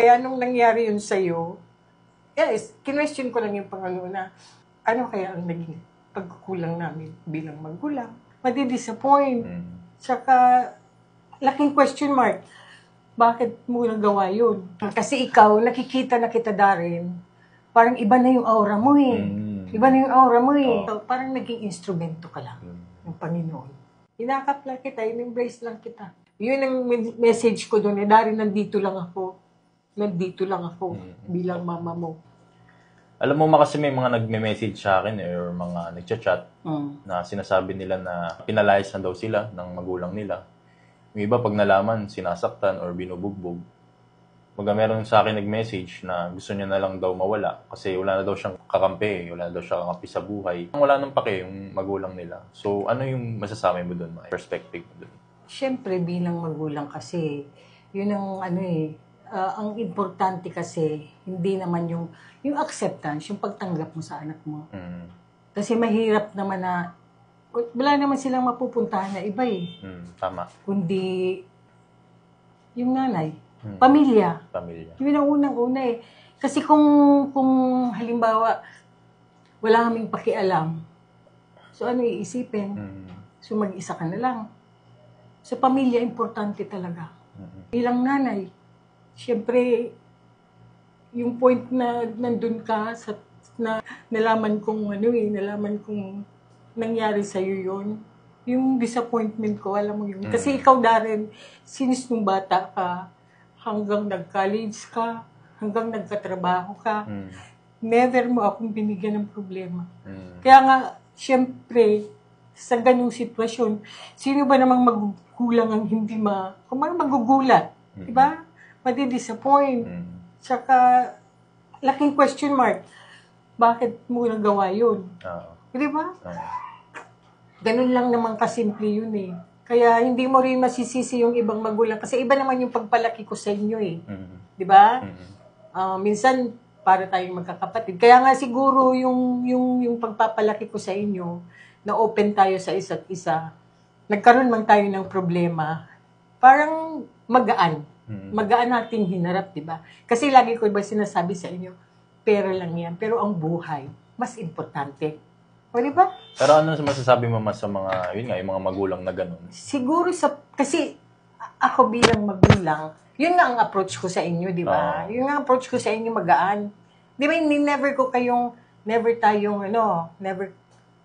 Kaya nung nangyari yun sa'yo, yes, kinwestiyon ko lang yung Panginoon na ano kaya ang naging pagkukulang namin bilang magulang. Madi-disappoint. Tsaka, laking question mark. Bakit mo nagawa yun? Kasi ikaw, nakikita na kita, Darren, parang iba na yung aura mo eh. Iba na yung aura mo eh. So, parang naging instrumento ka lang ng Panginoon. Hinakap lang kita, in-embrace lang kita. Yun ang message ko doon eh, Darren, nandito lang ako bilang mama mo. Alam mo kasi may mga nagme-message sa akin or mga nagchat-chat na sinasabi nila na pinalayas na daw sila ng magulang nila. Yung iba pag nalaman, sinasaktan or binubugbog. Pag meron sa akin nag-message na gusto niya na lang daw mawala kasi wala na daw siyang kakampi, wala na daw siyang kakampi sa buhay. Wala nang pake yung magulang nila. So ano yung masasabi mo doon, perspective mo doon? Siyempre bilang magulang kasi, yun ang ang importante kasi, hindi naman yung acceptance, yung pagtanggap mo sa anak mo. Kasi mahirap naman na, wala naman silang mapupuntahan na iba eh. Tama. Kundi, yung nanay, pamilya. Yun ang unang-una eh. Kasi kung halimbawa, wala kaming pakialam, so ano iisipin? So mag-isa ka na lang. Sa pamilya, importante talaga. Bilang nanay, siyempre, yung point na nandun ka na nalaman kong nangyari sa'yo yun. Yung disappointment ko, alam mo yun. Kasi ikaw, Darren, since nung bata ka, hanggang nag-college ka, hanggang nagkatrabaho ka, never mo akong binigyan ng problema. Kaya nga, siyempre, sa ganung sitwasyon, sino ba namang magugulang ang hindi magugulat? Diba? Madi-disappoint. Tsaka, laking question mark. Bakit mo nagawa yun? Diba? Ganun lang naman kasimple yun eh. Kaya hindi mo rin masisisi yung ibang magulang. Kasi iba naman yung pagpalaki ko sa inyo eh. Diba? Minsan, para tayong magkakapatid. Kaya nga siguro yung pagpapalaki ko sa inyo, na open tayo sa isa't isa, nagkaroon man tayo ng problema, parang magaan. Magaan nating hinarap, di ba? Kasi lagi ko ba sinasabi sa inyo, pera lang yan, pero ang buhay, mas importante. O, di ba? Pero ano masasabi mo mas sa mga, yun nga, yung mga magulang na ganun? Siguro kasi ako bilang magulang, yun nga ang approach ko sa inyo, di ba? Yun nga ang approach ko sa inyo, magaan. Di ba, never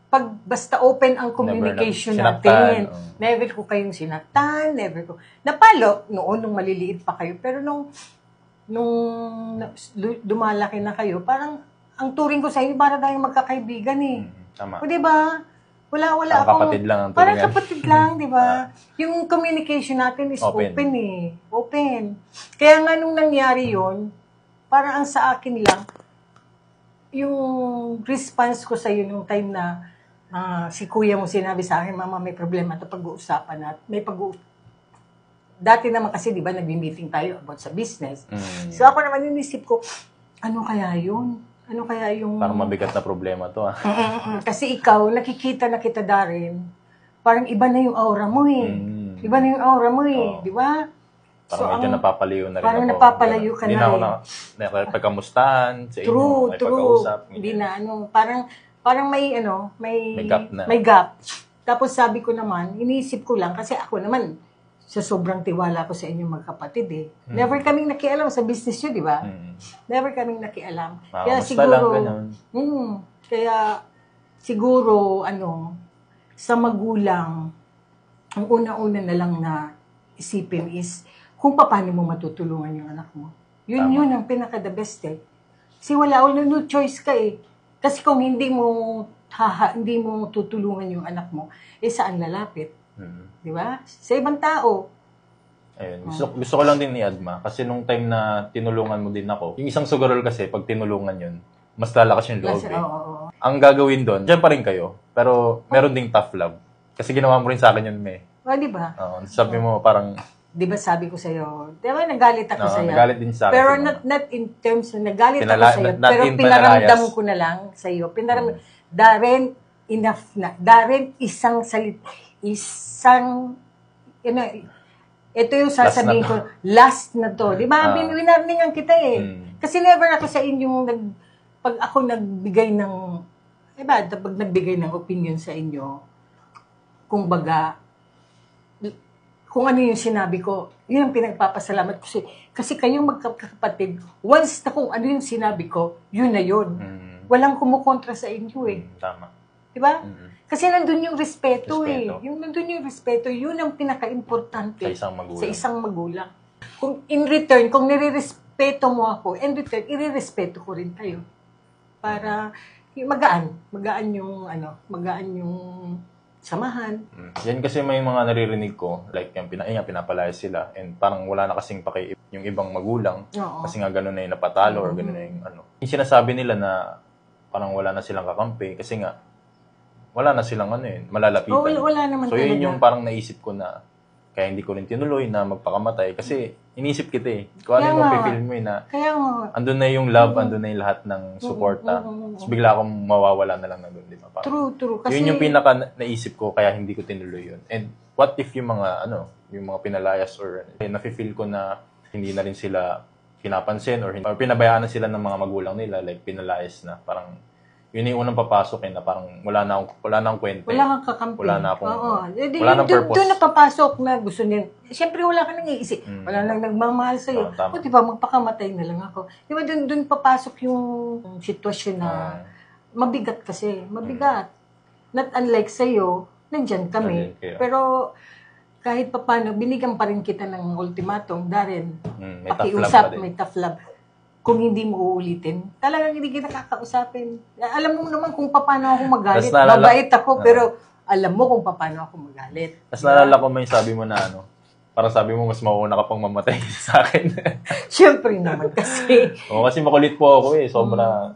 pag basta open ang communication natin. Never ko kayong sinaktan, napalo noon nung maliliit pa kayo. Pero nung dumalaki na kayo, parang ang turing ko sa inyo, para tayong magkakaibigan eh. Tama. O diba? Wala akong... kapatid lang ang turingan. Parang kapatid lang, diba? Yung communication natin is open eh. Open. Kaya nga nung nangyari yon, parang ang sa akin lang, yung response ko sa iyo nung time na si kuya mo sinabi sa akin, Mama, may problema ito, pag-uusapan natin. Dati naman kasi, di ba, nag-meeting tayo about sa business. So ako naman inisip ko, ano kaya yun? Ano kaya yung... Parang mabigat na problema to ah. Kasi ikaw, nakikita na kita, Darren, parang iba na yung aura mo eh. Iba na yung aura mo eh, di ba? Parang medyo napapalayo na rin parang ako. Parang napapalayo ka na Hindi na ako nakapagkamustahan sa inyo, may pag-uusap. Hindi na, parang may gap na. May gap. Tapos sabi ko naman, iniisip ko lang, kasi ako naman, sa sobrang tiwala ko sa inyo magkapatid eh. Never kaming nakialam sa business nyo, di ba? Never kaming nakialam. Kaya siguro, kaya siguro, sa magulang, ang una-una na lang na isipin is, kung paano mo matutulungan yung anak mo. Yun ang pinaka-the best eh. Kasi wala no choice ka eh. Kasi kung hindi mo tutulungan yung anak mo, saan lalapit? Di ba? Sa ibang tao. Ayun. Gusto ko lang din i-add kasi nung time na tinulungan mo din ako, yung isang sugarol kasi, pag tinulungan yun, mas lalakas yung loob eh. Ang gagawin doon, dyan pa rin kayo, pero meron ding tough love. Kasi ginawa mo rin sa akin yun, di ba? Sabi mo parang... Di ba sabi ko sa'yo, di ba nagalit ako sa'yo? Nagalit din sa akin. Pero not in terms na nagalit ako sa'yo, pero pinaramdam ko na lang sa'yo. Darren, enough na. Darren, isang ito yung sasabihin ko, last na to. Di ba? Winarningan kita eh. Kasi never ako sa inyong, pag ako nagbigay ng, diba, pag nagbigay ng opinion sa inyo, kung baga, kung ano yung sinabi ko, yun ang pinagpapasalamat ko. Kasi kayong magkakapatid, once na kung ano yung sinabi ko, yun na yun. Walang kumukontra sa inyo eh. Tama. Diba? Kasi nandun yung respeto eh. Yung nandun yung respeto, yun ang pinaka-importante sa isang magulang. Kung in return, kung nire-respeto mo ako, in return, ire-respeto ko rin kayo. Para magaan yung samahan. Yan kasi may mga naririnig ko, like yung pinapalayas sila, and parang wala na kasing paki yung ibang magulang. Oo. Kasi nga gano'n na yung napatalo or gano'n na yung ano. Yung sinasabi nila na parang wala na silang kakampi kasi nga wala na silang malalapitan. Wala naman so yun yung parang naisip ko na kaya hindi ko rin tinuloy na magpakamatay kasi inisip kita eh. Kung ano yung mapipil mo na andun na yung love, andun na yung lahat ng suporta. So bigla akong mawawala na lang na doon, di ba? True. Kasi yun yung pinaka naisip ko kaya hindi ko tinuloy yun. And what if yung mga yung mga pinalayas or nafe-feel ko na hindi na rin sila pinapansin or pinabayaan na sila ng mga magulang nila, like pinalayas na parang yun yung unang papasok na parang wala na akong kwenta. Wala kang kakampi. Wala na akong wala nang purpose. Doon na papasok na gusto niya. Siyempre wala ka nang iisip. Wala nang nagmamahal sa'yo. O diba, magpakamatay na lang ako. Diba, doon papasok yung sitwasyon na mabigat kasi. Mabigat. Not unlike sa'yo, nandyan kami. Pero kahit paano, binigyan pa rin kita ng ultimatum. Darren, pakiusap, may tough love. Kung hindi mo uulitin, talagang hindi kita kakausapin. Alam mo naman kung paano ako magalit. Mabait ako, pero alam mo kung paano ako magalit. Tapos naalala ko may sabi mo na parang sabi mo mas mauuna ka pang mamatay sa akin. Siyempre naman kasi. Kasi makulit po ako eh. Sobra.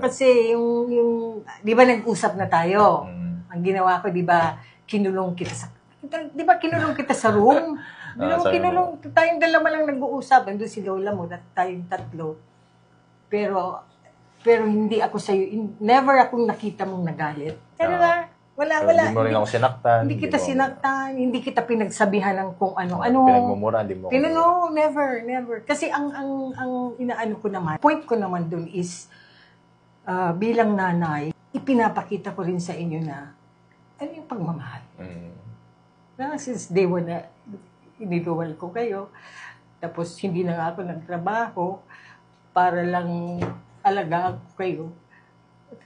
Kasi yung di ba nag-usap na tayo? Ang ginawa ko, di ba, kinulong kita sa room? Kinulong, tayong dalawa lang nag-uusap. Ando si Lola mo, tayong tatlo. Pero hindi ako sa'yo, never akong nakita mong nagalit. Pero wala. Hindi mo rin ako sinaktan. Hindi kita sinaktan, hindi kita pinagsabihan ng kung ano. Pinagmumura, hindi mo. No, never. Kasi ang inaano ko naman, point ko naman dun is, bilang nanay, ipinapakita ko rin sa inyo na, ano yung pagmamahal? Since day one na, iniluwal ko kayo, tapos hindi na nga ako nagtrabaho para lang alagaan ko kayo.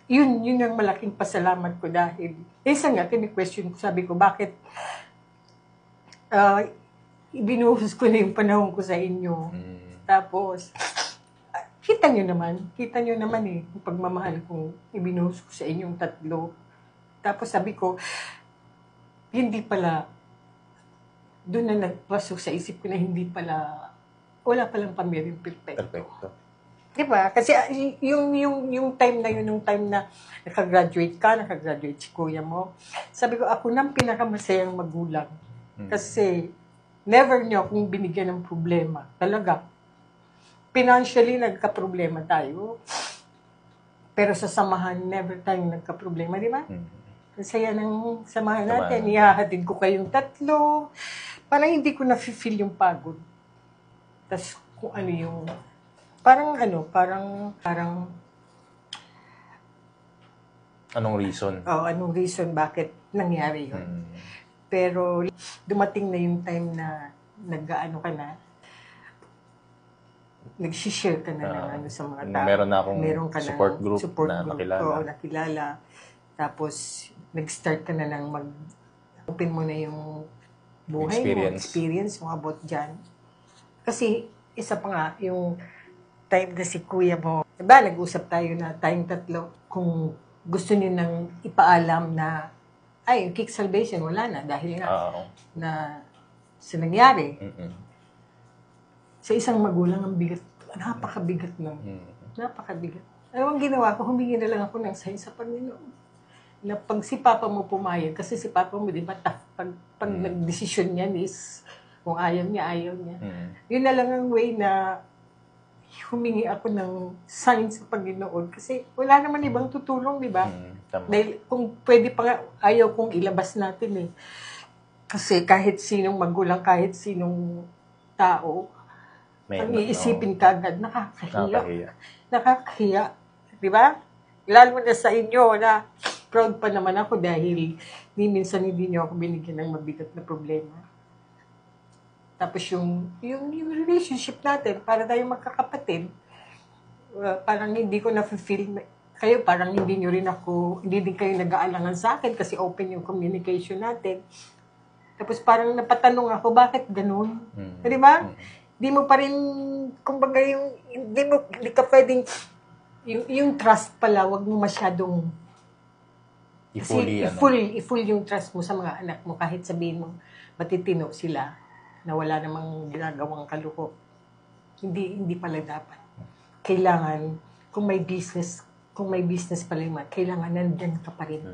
Yun ang malaking pasalamat ko dahil isa nga, kini-question ko, sabi ko, bakit ibinuhos ko na yung panahon ko sa inyo. Tapos, kita nyo naman yung pagmamahal kong ibinuhos ko sa inyong tatlo. Tapos sabi ko, hindi pala, doon na nagpasok sa isip ko na wala palang pamilyang perfecto. Diba? Kasi yung time na yun, yung time na nakagraduate si kuya mo, sabi ko, ako nang pinakamasayang magulang. Kasi, never niyo akong binigyan ng problema. Talaga. Financially, nagka-problema tayo. Pero sa samahan, never tayong nagka-problema, di ba? Saya ng samahan natin. Ihahatid ko kayong tatlo. Parang hindi ko na-feel yung pagod. Tapos kung ano yung, parang anong reason? Anong reason bakit nangyari yun. Pero dumating na yung time na nag-share ka na sa mga tao. Meron na akong support group na nakilala. Nakilala. Tapos, nag-start ka na ng open mo na yung buhay mo, experience mo about dyan. Kasi, isa pa nga, yung time na si kuya mo, diba, nag-usap tayo na tayong tatlo, kung gusto niyo nang ipaalam na, yung Kick Salvation, wala na, dahil nga, na sa nangyari. Sa isang magulang, ang bigat, napakabigat nun. Napakabigat. Ano ang ginawa ko, humingi na lang ako ng sign sa Panginoon. Na pag si Papa mo pumayag, kasi si Papa mo, di ba, pag nag-desisyon niyan is, kung ayaw niya. Yun na lang ang way na humingi ako ng sign sa Panginoon. Kasi wala naman ibang tutulong, di ba? Dahil kung pwede pa nga, ayaw kong ilabas natin eh. Kasi kahit sinong magulang, kahit sinong tao, ang iisipin ka agad, nakakahiya. Nakakahiya. Di ba? Lalo na sa inyo na proud pa naman ako dahil minsan hindi niyo ako binigyan ng mabigat na problema. Tapos yung relationship natin, para tayong magkakapatid, parang hindi ko na-feel kayo, parang hindi din kayo nag-aalangan sa akin kasi open yung communication natin. Tapos parang napatanong ako, bakit ganun? Di ba? Di mo pa rin, kumbaga hindi ka pwedeng, yung trust pala, wag mo masyadong, i-full yung trust mo sa mga anak mo, kahit sabihin mo, matitino sila, na wala namang ginagawang kaluko. Hindi pala dapat. Kailangan, kung may business pala yung kailangan nandyan ka pa rin.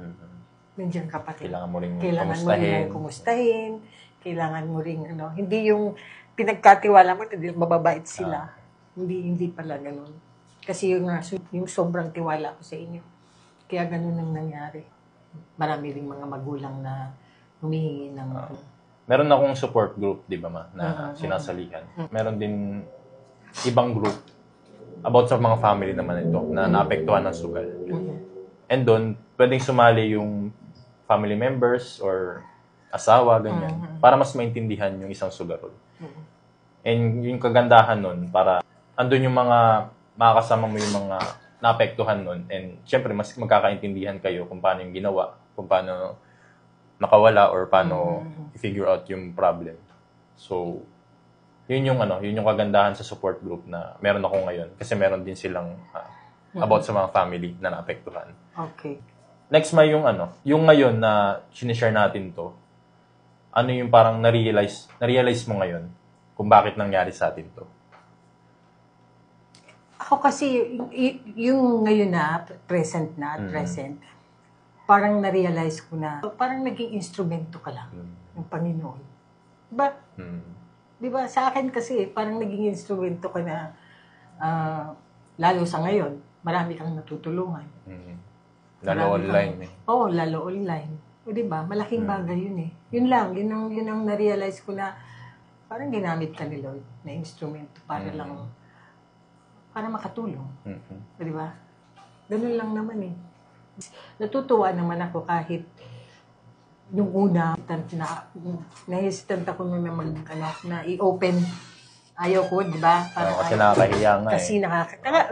Nandiyan ka pa rin. Kailangan mo rin kumustahin. Kailangan mo rin, hindi yung pinagkatiwala mo, hindi mababait sila. Hindi pala ganun. Kasi yung sobrang tiwala ko sa inyo. Kaya ganun ang nangyari. Marami ring mga magulang na humihingi ng... Meron akong support group, di ba ma, na sinasalihan. Meron din ibang group about sa mga family naman ito na naapektuhan ng sugal. And doon, pwedeng sumali yung family members or asawa, ganyan, para mas maintindihan yung isang sugarol. And yung kagandahan nun, para andun yung mga makakasama mo yung mga naapektuhan nun. And syempre, mas magkakaintindihan kayo kung paano yung ginawa, kung paano nakawala or paano i-figure out yung problem. So, yun yung kagandahan sa support group na meron ako ngayon. Kasi meron din silang about sa mga family na naapektuhan. Okay. Next yung ngayon na sinishare natin to, ano yung parang na-realize mo ngayon kung bakit nangyari sa atin to? Ako kasi, yung ngayon na, present, parang na-realize ko na, parang naging instrumento ka lang ng Panginoon. Diba? Diba? Sa akin kasi, parang naging instrumento ka na, lalo sa ngayon, marami kang natutulungan. Lalo online eh. Oo, lalo online. O diba? Malaking bagay yun eh. Yun ang na-realize ko na parang ginamit ka ni Lord na instrumento para makatulong. O diba? Ganun lang naman eh. Natutuwa naman ako kahit nung una, na-hesitant ako na i-open. Ayaw ko, di ba? Kasi nakakahiya nga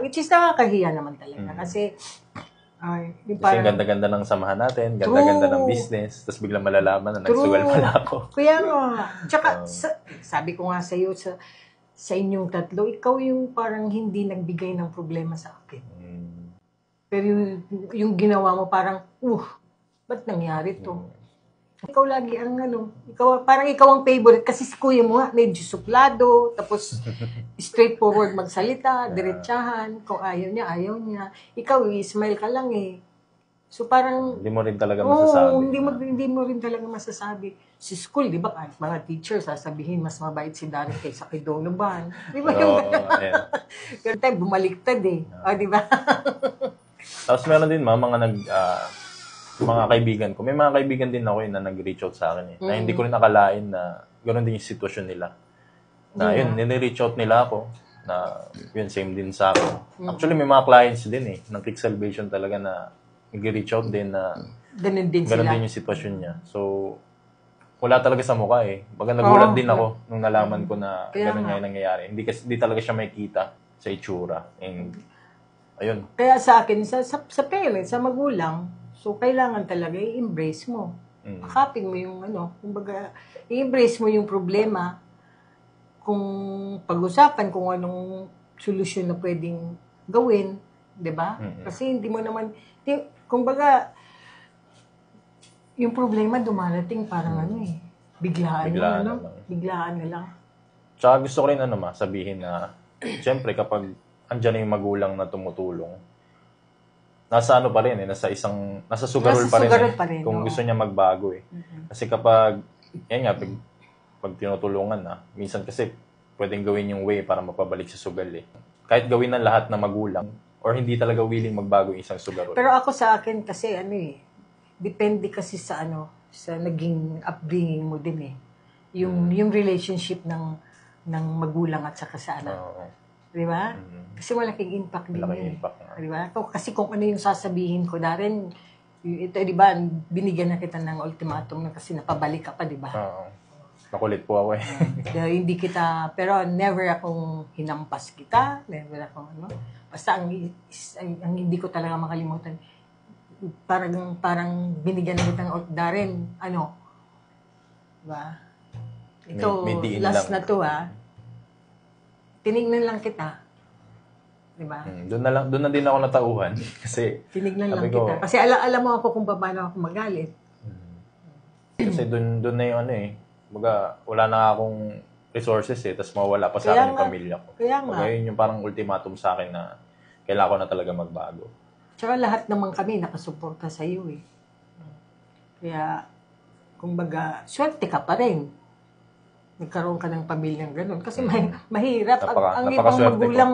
which is nakakahiya naman talaga. Kasi yung ganda-ganda ng samahan natin, ganda-ganda ng business, tapos biglang malalaman na nagsugal pala ako. Kaya nga. Tsaka, sabi ko nga sa iyo, sa inyong tatlo, ikaw yung parang hindi nagbigay ng problema sa akin. Pero yung ginawa mo parang, ba't nangyari to? Ikaw lagi ang parang ikaw ang favorite kasi si kuya mo nga, medyo suplado, tapos straightforward magsalita, diretsahan, kung ayaw niya. Ikaw, smile ka lang eh. So parang... Hindi mo rin talaga masasabi. Hindi mo rin talaga masasabi. Sa school, di ba, kahit mga teachers, sasabihin, mas mabait si Darren kaysa kay Donovan. Di ba yung... Pero tayo, bumaliktad eh. Di ba? Tapos meron din mga kaibigan ko. May mga kaibigan din ako na nag-reach out sa akin eh. Na hindi ko rin nakalain na gano'n din yung sitwasyon nila. Na yun, nire-reach out nila ako. Na yun, same din sa akin. Actually, may mga clients din eh. Ng Click Salvation talaga na nag-reach out din na ganun din yung sitwasyon niya. So, wala talaga sa mukha eh. Baga nagulat din ako nung nalaman ko na gano'n nga yung nangyayari. Hindi talaga siya makikita sa itsura. And, ayun. Kaya sa akin, sa parents, sa magulang, so, kailangan talaga i-embrace mo. Akapin mo yung kumbaga, i-embrace mo yung problema. Kung pag-usapan kung anong solusyon na pwedeng gawin, di ba? Kasi hindi mo naman, kumbaga, yung problema dumarating parang biglaan na lang. Tsaka gusto ko rin sabihin na, siyempre kapag andyan na yung magulang na tumutulong, nasa pa rin eh, nasa sugarol pa rin kung gusto niya magbago eh. Kasi kapag, pag tinutulungan na, minsan kasi pwedeng gawin yung way para mapabalik sa sugal eh. Kahit gawin ng lahat ng magulang, or hindi talaga willing magbago yung isang sugarol. Pero ako sa akin kasi depende kasi sa sa naging upbringing mo din eh. Yung relationship ng magulang at saka sa anak. Di ba? Kasi malaking impact din yun. Di ba? Kasi kung ano yung sasabihin ko na rin, ito, di ba, binigyan na kita ng ultimatum na kasi napabalik ka pa, di ba? Nakulit po ako eh. Hindi kita, pero never akong hinampas kita, never akong ano. Basta ang hindi ko talaga makalimutan, parang binigyan na kitang Darren, ano, diba? Ito, may last lang. Na to tinignan lang kita. Diba? Doon na din ako natauhan. Kasi, tinignan lang kita. Kasi alam mo ako kung paano ako magalit. Kasi doon na yung ano eh. Wala na akong resources eh. Tapos mawala pa sa akin yung pamilya ko. Kaya nga. Yun yung parang ultimatum sa akin na kailangan ko na talaga magbago. Tsaka lahat naman kami nakasuporta sa iyo eh. Kaya, kumbaga, swerte ka pa rin. Nagkaroon ka ng pamilyang ganun. Kasi mahirap. Ang ibang magulang,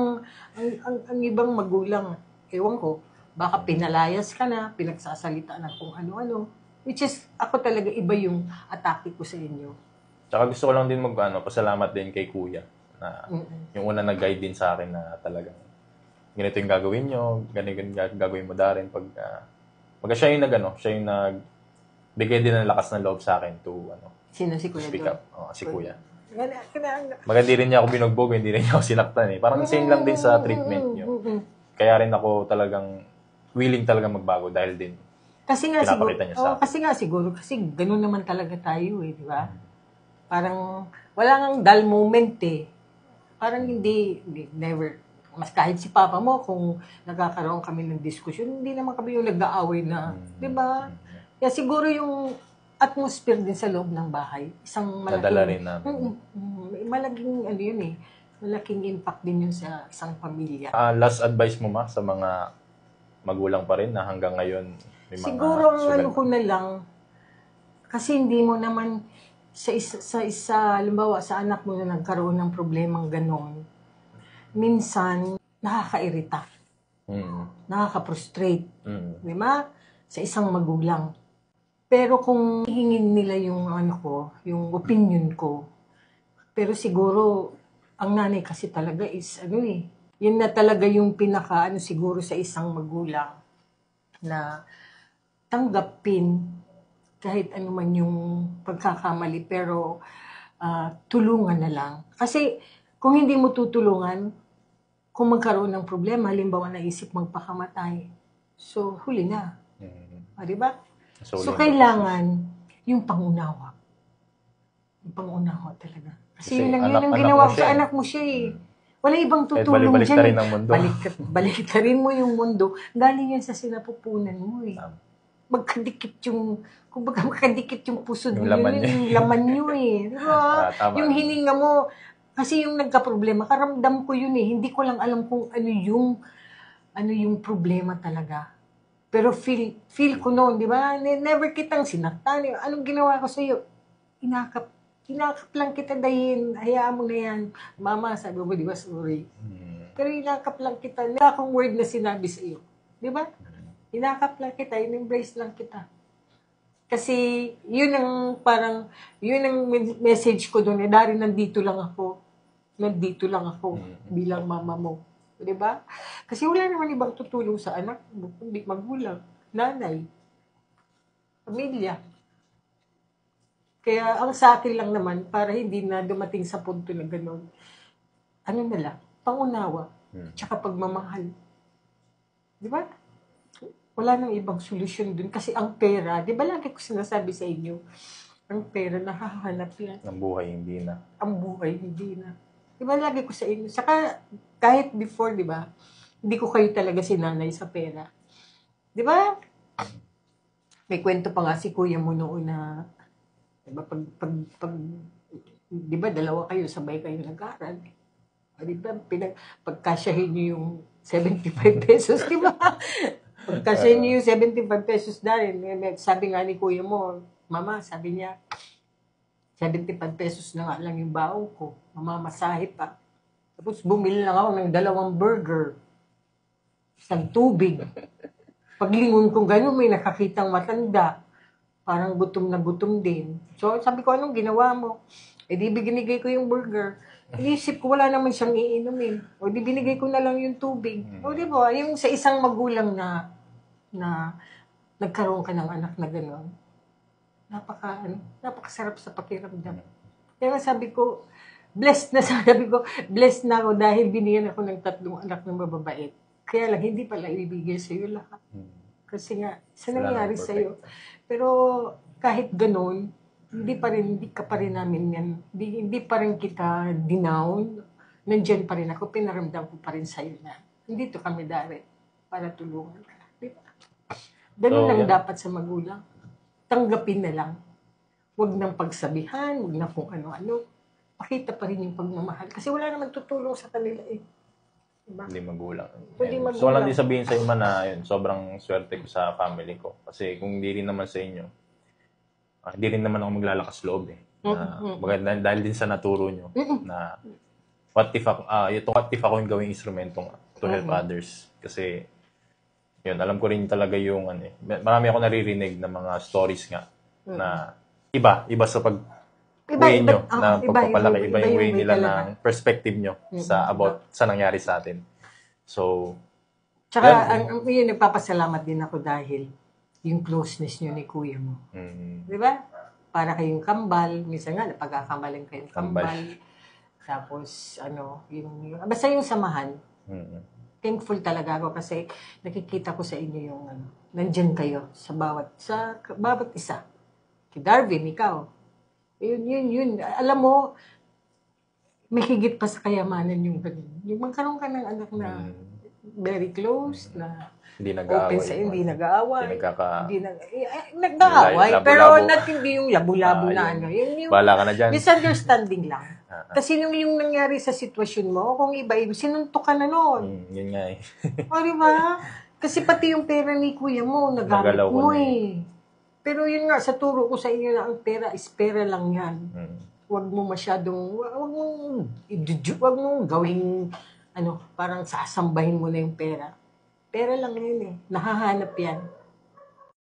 ang ibang magulang, ewan ko, baka pinalayas ka na, pinagsasalita na kung ano-ano. Which is, ako talaga iba yung atake ko sa inyo. Tsaka gusto ko lang din pasalamat din kay Kuya. Na yung una nag-guide din sa akin na talagang ganito yung gagawin nyo, ganito yung gagawin mo Darren. Siya yung siya yung nagbigay din ng lakas ng loob sa akin to Sino si Kuya speak up. Si Kuya. Hindi rin niya ako binugbog, hindi rin niya ako sinaktan eh. Parang same lang din sa treatment niyo. Kaya rin ako talagang willing talaga magbago dahil din kasi nga siguro, kasi gano'n naman talaga tayo eh, di ba? Parang wala nang dull moment eh. Parang never. Mas kahit si Papa mo, kung nagkakaroon kami ng diskusyon, hindi naman kami yung nag-aaway na, di ba? Kaya siguro yung atmosphere din sa loob ng bahay. Isang malaking... Nadala rin namin. Malaking impact din yun sa isang pamilya. Last advice mo sa mga magulang pa rin na hanggang ngayon may mga... Siguro ang ko na lang, kasi hindi mo naman sa isa, halimbawa sa anak mo na nagkaroon ng problemang ganon, minsan nakakairita. Nakaka-frustrate. Di ba? Sa isang magulang. Pero kung hihingin nila yung yung opinion ko, pero siguro, ang nanay kasi talaga is, yun na talaga yung pinaka, siguro sa isang magulang, na tanggapin kahit ano man yung pagkakamali, pero tulungan na lang. Kasi, kung hindi mo tutulungan, kung magkaroon ng problema, halimbawa naisip magpakamatay, so huli na. Diba? So, kailangan yung pangunawa. Yung pangunawa talaga. Kasi yun ang ginawa ko sa anak mo siya eh. Wala ibang tutulong dyan. Balik-tarin ang mundo. Balik-tarin mo yung mundo. Galing yan sa sinapupunan mo eh. Magkadikit yung puso yung nyo. Yung laman nyo eh. Diba? Yung hininga mo. Kasi yung nagka-problema, karamdam ko yun eh. Hindi ko lang alam kung ano yung problema talaga. Pero feel ko noon, di ba? Never kitang sinaktan. Anong ginawa ko sa'yo? Inakap lang kita dahil, hayaan mo na yan. Mama, sabi mo, di ba, sorry. Pero inakap lang kita. Wala akong word na sinabi sa'yo. Di ba? Inakap lang kita, in-embrace lang kita. Kasi, yun ang message ko doon. Dari, nandito lang ako bilang mama mo. Di ba? Kasi wala naman ibang tutulong sa anak mo, kundi magulang, nanay, pamilya. Kaya ang sa akin lang naman, para hindi na dumating sa punto na gano'n, na lang, pangunawa, tsaka pagmamahal. Di ba? Wala nang ibang solusyon dun. Kasi ang pera, di ba lagi ko sinasabi sa inyo, ang pera nakahanap yan. Ang buhay, hindi na. Di ba lagi ko sa inyo? Saka, kahit before, di ba, hindi ko kayo talaga sinanay sa pera. Di ba? May kwento pa nga si kuya mo noon na, di ba, di ba, dalawa kayo, sabay kayo nag-aaral. Di ba, pagkasyahin niyo yung 75 pesos, di ba? Pagkasyahin niyo yung 75 pesos dahil, sabi nga ni kuya mo, mama, sabi niya, 75 pesos na nga lang yung baon ko. Mamamasahe pa. Tapos bumili lang ako ng 2 burger. Isang tubig. Paglingon kong gano'n, may nakakitang matanda. parang gutom na gutom din. So, sabi ko, anong ginawa mo? Eh, di binigay ko yung burger. Inisip ko, wala naman siyang iinumin. O, di binigay ko na lang yung tubig. O, di ba? Yung sa isang magulang na nagkaroon ka ng anak na gano'n, napakasarap sa pakiramdam. Kaya sabi ko, blessed na ako dahil binigyan ako ng 3 anak ng mababait. Kaya lang, hindi pala ibibigay sa'yo lahat. Kasi nga, sa nangyari sa'yo. Pero kahit gano'n, hindi ka pa rin namin yan, hindi pa rin kita dinown, nandiyan pa rin ako, pinaramdam ko pa rin sa'yo na, nandito kami dari para tulungan ka. Diba? Ganun lang dapat sa magulang. Tanggapin na lang. Huwag nang pagsabihan, huwag na kung ano-ano. Pakita pa rin yung pagmamahal. Kasi wala naman tutulong sa kanila eh. Diba? Hindi magulang. So, So, lang din sabihin sa iba na yun, sobrang swerte ko sa family ko. Kasi kung hindi rin naman sa inyo, hindi rin naman ako maglalakas loob eh. Dahil din sa naturo nyo na what if ako yung gawing instrumentong to help others. Kasi yun, alam ko rin talaga yung marami ako naririnig na mga stories nga na iba sa way nyo na pagpapalaki, iba yung way nila ng perspective nyo sa nangyari sa atin. So, tsaka, yun, nagpapasalamat din ako dahil yung closeness nyo ni kuya mo. Di ba? Para kayong kambal. Minsan nga, napagkakamaling kayong kambal. Tapos, basta yung samahan. Thankful talaga ako kasi nakikita ko sa inyo yung nandyan kayo sa bawat isa. Kay Darwin, ikaw. Yun. Alam mo, may higit pa sa kayamanan yung ganun. Yung magkaroon ka ng anak na very close, na hindi nag-aaway. Hindi nag-aaway. Nag-aaway. Pero hindi yung labo-labo na Yung bala ka na dyan. Misunderstanding lang. Kasi yung nangyari sa sitwasyon mo, kung iba, sinuntok ka na noon. Yun nga eh. O, diba? Kasi pati yung pera ni kuya mo, nagamit mo eh. Pero yun nga, sa turo ko sa inyo na ang pera is pera lang yan. Huwag mo gawing, parang sasambahin mo na yung pera. Pera lang yun eh. Nahahanap yan.